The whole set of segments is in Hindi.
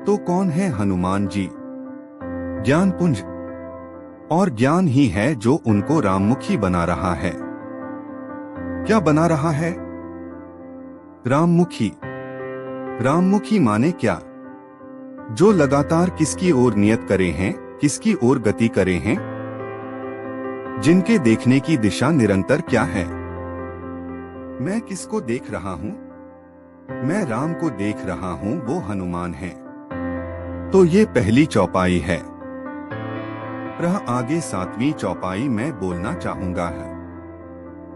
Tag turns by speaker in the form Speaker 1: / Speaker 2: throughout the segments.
Speaker 1: तो कौन है हनुमान जी? ज्ञान पुंज। और ज्ञान ही है जो उनको राममुखी बना रहा है। क्या बना रहा है? राममुखी। राममुखी माने क्या? जो लगातार किसकी ओर नियत करे हैं, किसकी ओर गति करे हैं, जिनके देखने की दिशा निरंतर क्या है। मैं किसको देख रहा हूं? मैं राम को देख रहा हूं, वो हनुमान है। तो ये पहली चौपाई है। आगे 7वीं चौपाई मैं बोलना चाहूंगा है।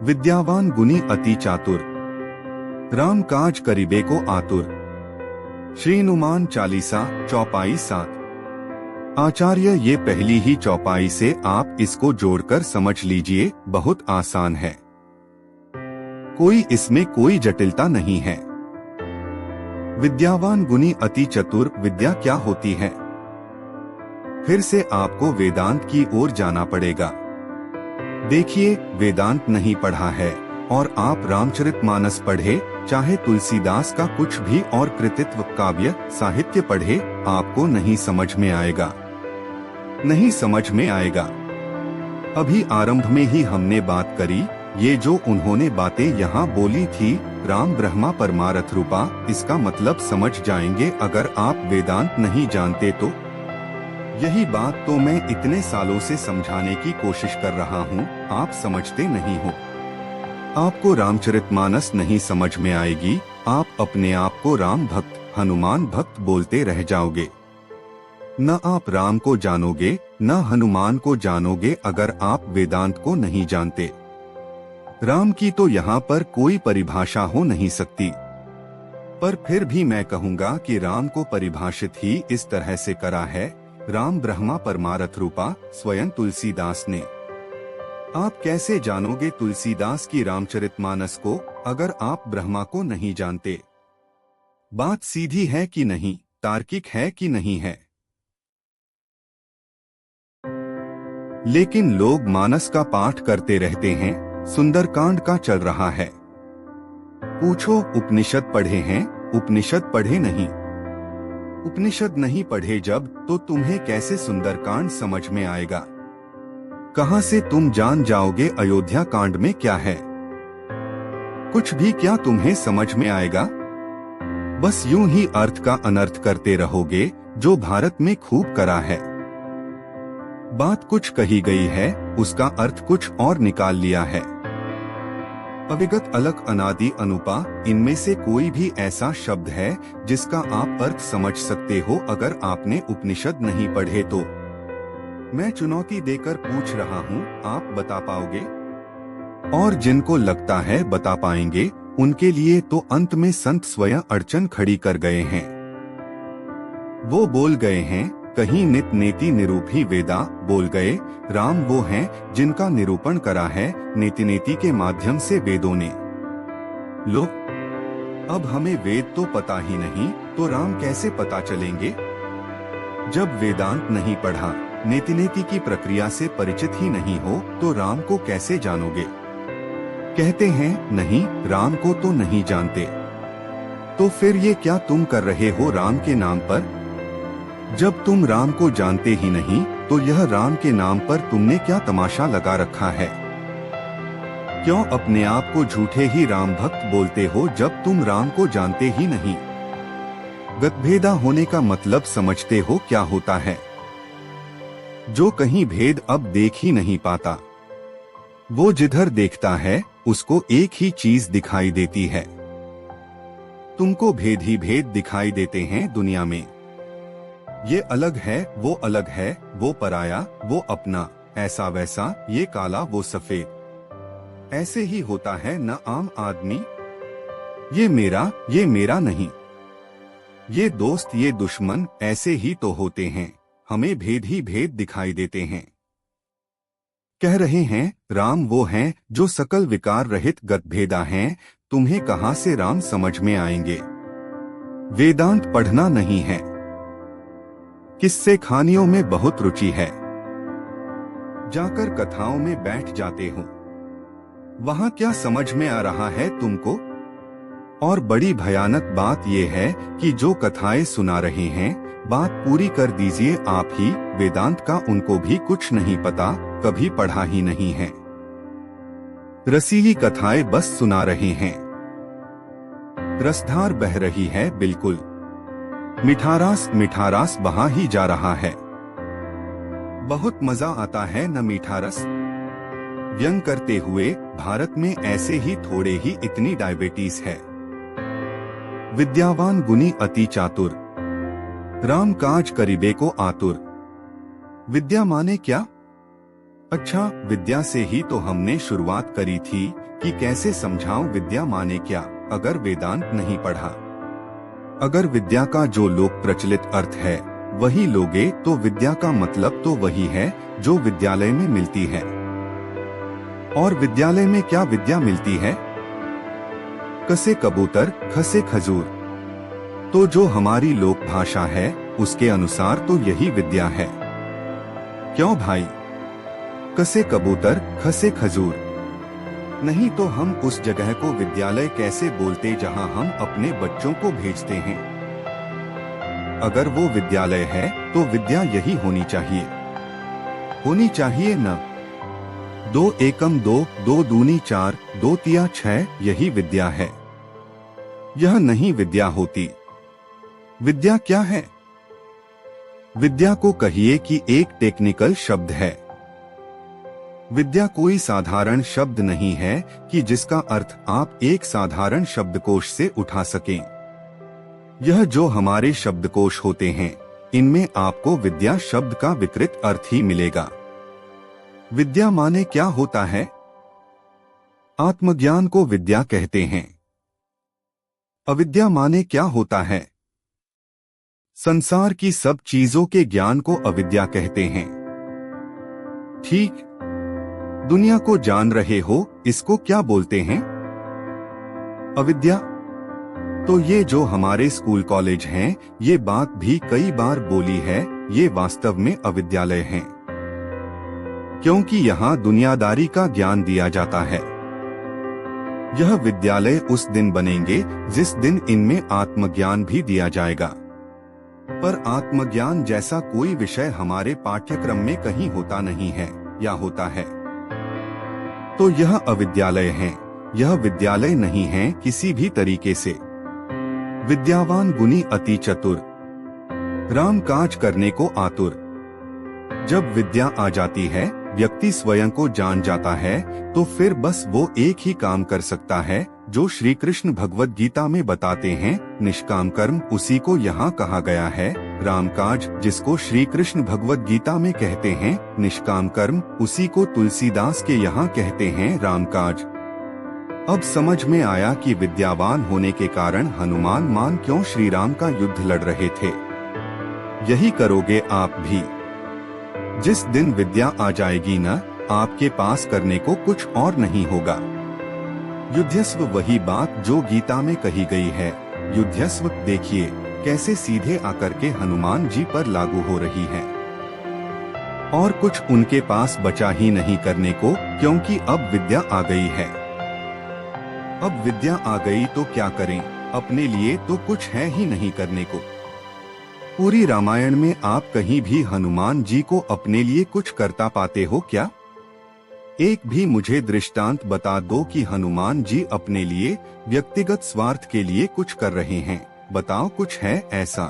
Speaker 1: विद्यावान गुनी अति चातुर, राम काज करीबे को आतुर। श्री हनुमान चालीसा चौपाई 7। आचार्य, ये पहली ही चौपाई से आप इसको जोड़कर समझ लीजिए, बहुत आसान है। इसमें कोई जटिलता नहीं है। विद्यावान गुनी अति चतुर, विद्या क्या होती है? फिर से आपको वेदांत की ओर जाना पड़ेगा। देखिए, वेदांत नहीं पढ़ा है और आप रामचरितमानस पढ़े, चाहे तुलसीदास का कुछ भी और कृतित्व काव्य साहित्य पढ़े, आपको नहीं समझ में आएगा। नहीं समझ में आएगा। अभी आरंभ में ही हमने बात करी, ये जो उन्होंने बातें यहाँ बोली थी, राम ब्रह्मा परमार्थ रूपा, इसका मतलब समझ जाएंगे अगर आप वेदांत नहीं जानते तो। यही बात तो मैं इतने सालों से समझाने की कोशिश कर रहा हूँ, आप समझते नहीं हो। आपको रामचरितमानस नहीं समझ में आएगी, आप अपने आप को राम भक्त, हनुमान भक्त बोलते रह जाओगे। न आप राम को जानोगे, न हनुमान को जानोगे अगर आप वेदांत को नहीं जानते। राम की तो यहाँ पर कोई परिभाषा हो नहीं सकती, पर फिर भी मैं कहूँगा कि राम को परिभाषित ही इस तरह से करा है, राम ब्रह्मा परमार्थ रूपा, स्वयं तुलसीदास ने। आप कैसे जानोगे तुलसीदास की रामचरितमानस को अगर आप ब्रह्मा को नहीं जानते? बात सीधी है कि नहीं, तार्किक है कि नहीं है? लेकिन लोग मानस का पाठ करते रहते हैं, सुंदरकांड का चल रहा है। पूछो उपनिषद पढ़े हैं? उपनिषद पढ़े नहीं। उपनिषद नहीं पढ़े जब, तो तुम्हें कैसे सुंदरकांड समझ में आएगा? कहां से तुम जान जाओगे अयोध्या कांड में क्या है? कुछ भी क्या तुम्हें समझ में आएगा? बस यूं ही अर्थ का अनर्थ करते रहोगे, जो भारत में खूब करा है। बात कुछ कही गई है, उसका अर्थ कुछ और निकाल लिया है। अविगत अलग अनादि अनुपा, इनमें से कोई भी ऐसा शब्द है जिसका आप अर्थ समझ सकते हो अगर आपने उपनिषद नहीं पढ़े तो? मैं चुनौती देकर पूछ रहा हूँ, आप बता पाओगे? और जिनको लगता है बता पाएंगे, उनके लिए तो अंत में संत स्वयं अड़चन खड़ी कर गए हैं। वो बोल गए हैं, कहीं नित नेति निरूपी वेदा, बोल गए, राम वो हैं जिनका निरूपण करा है नेति नेति के माध्यम से वेदों ने। लो, अब हमें वेद तो पता ही नहीं, तो राम कैसे पता चलेंगे? जब वेदांत नहीं पढ़ा, नेति नेति की प्रक्रिया से परिचित ही नहीं हो, तो राम को कैसे जानोगे? कहते हैं नहीं, राम को तो नहीं जानते। तो फिर ये क्या तुम कर रहे हो राम के नाम पर? जब तुम राम को जानते ही नहीं, तो यह राम के नाम पर तुमने क्या तमाशा लगा रखा है? क्यों अपने आप को झूठे ही राम भक्त बोलते हो जब तुम राम को जानते ही नहीं? गतभेदा होने का मतलब समझते हो क्या होता है? जो कहीं भेद अब देख ही नहीं पाता, वो जिधर देखता है उसको एक ही चीज दिखाई देती है। तुमको भेद ही भेद दिखाई देते हैं दुनिया में। ये अलग है, वो अलग है, वो पराया, वो अपना, ऐसा वैसा, ये काला, वो सफेद। ऐसे ही होता है न आम आदमी। ये मेरा नहीं, ये दोस्त, ये दुश्मन, ऐसे ही तो होते हैं। हमें भेद ही भेद दिखाई देते हैं। कह रहे हैं राम वो हैं जो सकल विकार रहित गतभेदा हैं, तुम्हें कहां से राम समझ में आएंगे? वेदांत पढ़ना नहीं है। किस्से कहानियों में बहुत रुचि है, जाकर कथाओं में बैठ जाते हो, वहां क्या समझ में आ रहा है तुमको? और बड़ी भयानक बात यह है कि जो कथाएं सुना रहे हैं बात पूरी कर दीजिए आप ही। वेदांत का उनको भी कुछ नहीं पता, कभी पढ़ा ही नहीं है। रसीली कथाएं बस सुना रहे हैं। रसधार बह रही है बिल्कुल, मिठारास मिठारास बहा ही जा रहा है। बहुत मजा आता है न मीठा रस। व्यंग करते हुए भारत में ऐसे ही थोड़े ही इतनी डायबिटीज है। विद्यावान गुनी अति चातुर, राम काज करीबे को आतुर। विद्या माने क्या? अच्छा, विद्या से ही तो हमने शुरुआत करी थी कि कैसे समझाऊं विद्या माने क्या, अगर वेदांत नहीं पढ़ा। अगर विद्या का जो लोक प्रचलित अर्थ है वही लोगे तो विद्या का मतलब तो वही है जो विद्यालय में मिलती है। और विद्यालय में क्या विद्या मिलती है? कसे कबूतर खसे खजूर। तो जो हमारी लोक भाषा है उसके अनुसार तो यही विद्या है। क्यों भाई? कसे कबूतर खसे खजूर। नहीं तो हम उस जगह को विद्यालय कैसे बोलते जहां हम अपने बच्चों को भेजते हैं? अगर वो विद्यालय है तो विद्या यही होनी चाहिए। होनी चाहिए न। 2 एकम 2, 2 दूनी 4, 2 तिया 6, यही विद्या है। यह नहीं विद्या होती। विद्या क्या है? विद्या को कहिए कि एक टेक्निकल शब्द है। विद्या कोई साधारण शब्द नहीं है कि जिसका अर्थ आप एक साधारण शब्दकोश से उठा सकें। यह जो हमारे शब्दकोश होते हैं इनमें आपको विद्या शब्द का विकृत अर्थ ही मिलेगा। विद्या माने क्या होता है? आत्मज्ञान को विद्या कहते हैं। अविद्या माने क्या होता है? संसार की सब चीजों के ज्ञान को अविद्या कहते हैं। ठीक, दुनिया को जान रहे हो, इसको क्या बोलते हैं? अविद्या। तो ये जो हमारे स्कूल कॉलेज हैं, ये बात भी कई बार बोली है, ये वास्तव में अविद्यालय हैं। क्योंकि यहाँ दुनियादारी का ज्ञान दिया जाता है। यह विद्यालय उस दिन बनेंगे जिस दिन इनमें आत्मज्ञान भी दिया जाएगा। पर आत्मज्ञान जैसा कोई विषय हमारे पाठ्यक्रम में कहीं होता नहीं है, या होता है तो यह अविद्यालय है। यह विद्यालय नहीं है किसी भी तरीके से। विद्यावान गुनी अति चतुर, राम काज करने को आतुर। जब विद्या आ जाती है, व्यक्ति स्वयं को जान जाता है, तो फिर बस वो एक ही काम कर सकता है जो श्री कृष्ण भगवद गीता में बताते हैं, निष्काम कर्म। उसी को यहाँ कहा गया है रामकाज, जिसको श्री कृष्ण भगवद गीता में कहते हैं निष्काम कर्म, उसी को तुलसीदास के यहाँ कहते हैं रामकाज। अब समझ में आया कि विद्यावान होने के कारण हनुमान मान क्यों श्री राम का युद्ध लड़ रहे थे। यही करोगे आप भी। जिस दिन विद्या आ जाएगी न, आपके पास करने को कुछ और नहीं होगा। युद्धस्व वही बात जो गीता में कही गई है। युद्धस्व देखिए कैसे सीधे आकर के हनुमान जी पर लागू हो रही है। और कुछ उनके पास बचा ही नहीं करने को, क्योंकि अब विद्या आ गई है। अब विद्या आ गई तो क्या करें? अपने लिए तो कुछ है ही नहीं करने को। पूरी रामायण में आप कहीं भी हनुमान जी को अपने लिए कुछ करता पाते हो क्या? एक भी मुझे दृष्टांत बता दो कि हनुमान जी अपने लिए व्यक्तिगत स्वार्थ के लिए कुछ कर रहे हैं। बताओ कुछ है ऐसा?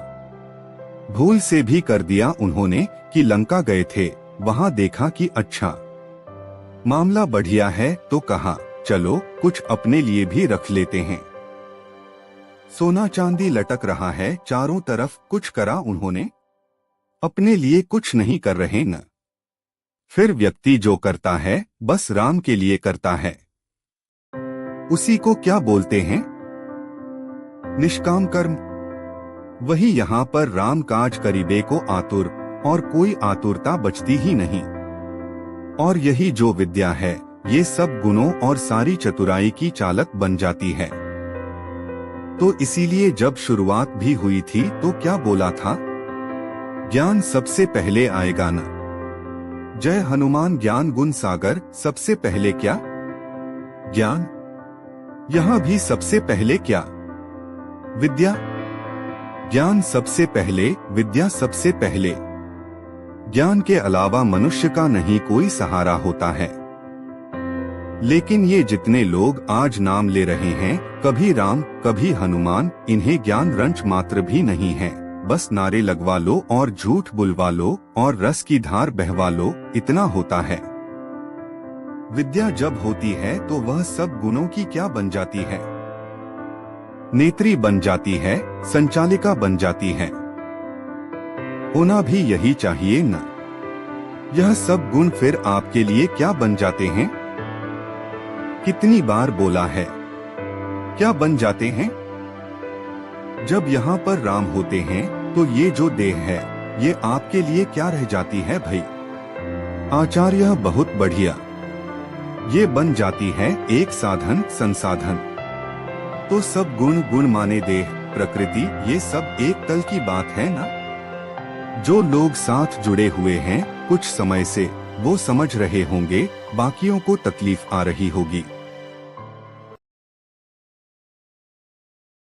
Speaker 1: भूल से भी कर दिया उन्होंने कि लंका गए थे, वहां देखा कि अच्छा मामला बढ़िया है तो कहा चलो कुछ अपने लिए भी रख लेते हैं। सोना चांदी लटक रहा है चारों तरफ, कुछ करा उन्होंने? अपने लिए कुछ नहीं कर रहे न। फिर व्यक्ति जो करता है बस राम के लिए करता है, उसी को क्या बोलते हैं? निष्काम कर्म। वही यहाँ पर राम काज करीबे को आतुर, और कोई आतुरता बचती ही नहीं। और यही जो विद्या है, ये सब गुणों और सारी चतुराई की चालक बन जाती है। तो इसीलिए जब शुरुआत भी हुई थी तो क्या बोला था? ज्ञान सबसे पहले आएगा न। जय हनुमान ज्ञान गुण सागर। सबसे पहले क्या? ज्ञान। यहाँ भी सबसे पहले क्या? विद्या। ज्ञान सबसे पहले, विद्या सबसे पहले। ज्ञान के अलावा मनुष्य का नहीं कोई सहारा होता है। लेकिन ये जितने लोग आज नाम ले रहे हैं, कभी राम कभी हनुमान, इन्हें ज्ञान रंच मात्र भी नहीं है। बस नारे लगवा लो और झूठ बुलवा लो और रस की धार बहवा लो, इतना होता है। विद्या जब होती है तो वह सब गुणों की क्या बन जाती है? नेत्री बन जाती है, संचालिका बन जाती है। होना भी यही चाहिए न? यह सब गुण फिर आपके लिए क्या बन जाते हैं? कितनी बार बोला है, क्या बन जाते हैं? जब यहाँ पर राम होते हैं तो ये जो देह है, ये आपके लिए क्या रह जाती है भाई? आचार्य बहुत बढ़िया, ये बन जाती है एक साधन, संसाधन। तो सब गुण माने देह, प्रकृति, ये सब एक तल की बात है ना? जो लोग साथ जुड़े हुए हैं कुछ समय से, वो समझ रहे होंगे, बाकियों को तकलीफ आ रही होगी।